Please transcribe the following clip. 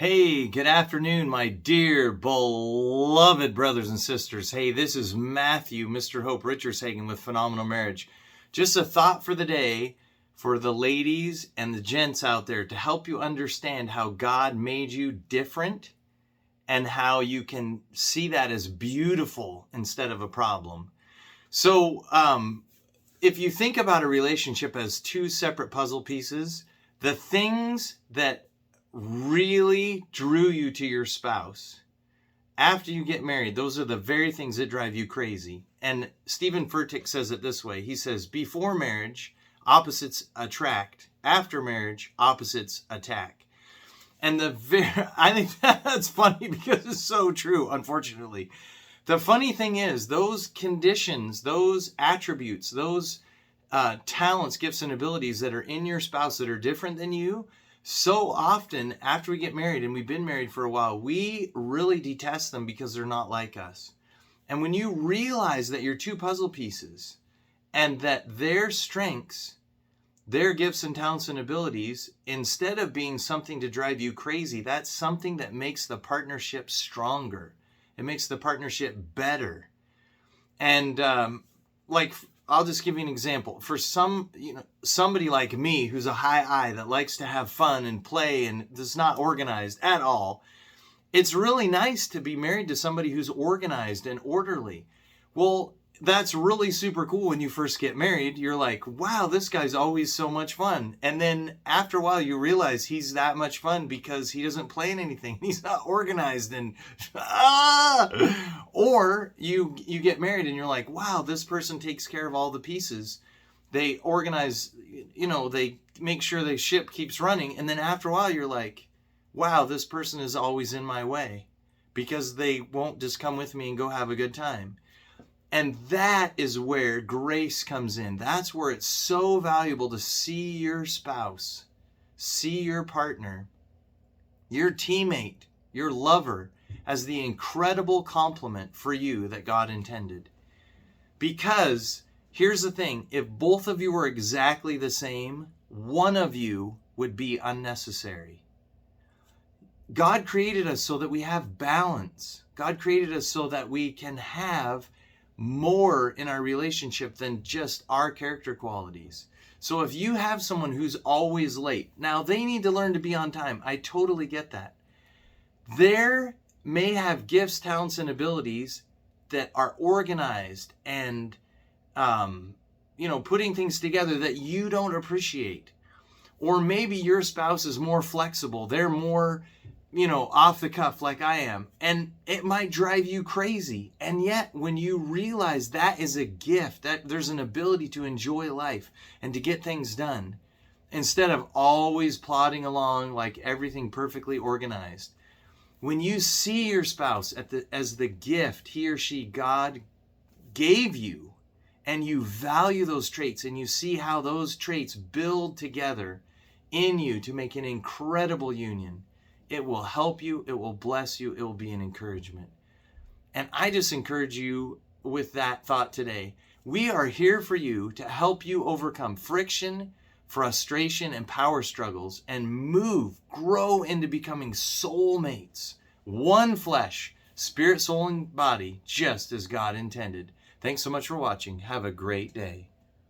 Hey, good afternoon, my dear, beloved brothers and sisters. Hey, this is Matthew, Mr. Hope Richerzhagen with Phenomenal Marriage. Just a thought for the day for the ladies and the gents out there to help you understand how God made you different and how you can see that as beautiful instead of a problem. So, if you think about a relationship as two separate puzzle pieces, the things that really drew you to your spouse after you get married, those are the very things that drive you crazy. And Steven Furtick says it this way. He says, before marriage, opposites attract. After marriage, opposites attack. And I think that's funny because it's so true, unfortunately. The funny thing is, those conditions, those attributes, those talents, gifts, and abilities that are in your spouse that are different than you, so often after we get married and we've been married for a while, we really detest them because they're not like us. And when you realize that you're two puzzle pieces and that their strengths, their gifts and talents and abilities, instead of being something to drive you crazy, that's something that makes the partnership stronger. It makes the partnership better. And I'll just give you an example. For somebody like me who's a high I that likes to have fun and play and is not organized at all, it's really nice to be married to somebody who's organized and orderly. Well, that's really super cool when you first get married. You're like, wow, this guy's always so much fun. And then after a while, you realize he's that much fun because he doesn't plan anything. He's not organized and Or you get married and you're like, wow, this person takes care of all the pieces. They organize, they make sure the ship keeps running. And then after a while, you're like, wow, this person is always in my way because they won't just come with me and go have a good time. And that is where grace comes in. That's where it's so valuable to see your spouse, see your partner, your teammate, your lover as the incredible complement for you that God intended. Because here's the thing, if both of you were exactly the same, one of you would be unnecessary. God created us so that we have balance. God created us so that we can have more in our relationship than just our character qualities. So if you have someone who's always late, now they need to learn to be on time. I totally get that. They may have gifts, talents, and abilities that are organized and, putting things together that you don't appreciate. Or maybe your spouse is more flexible. They're more off the cuff like I am. And it might drive you crazy. And yet, when you realize that is a gift, that there's an ability to enjoy life and to get things done, instead of always plodding along like everything perfectly organized. When you see your spouse as the gift he or she, God, gave you, and you value those traits, and you see how those traits build together in you to make an incredible union, it will help you, it will bless you, it will be an encouragement. And I just encourage you with that thought today. We are here for you to help you overcome friction, frustration, and power struggles and grow into becoming soulmates. One flesh, spirit, soul, and body, just as God intended. Thanks so much for watching. Have a great day.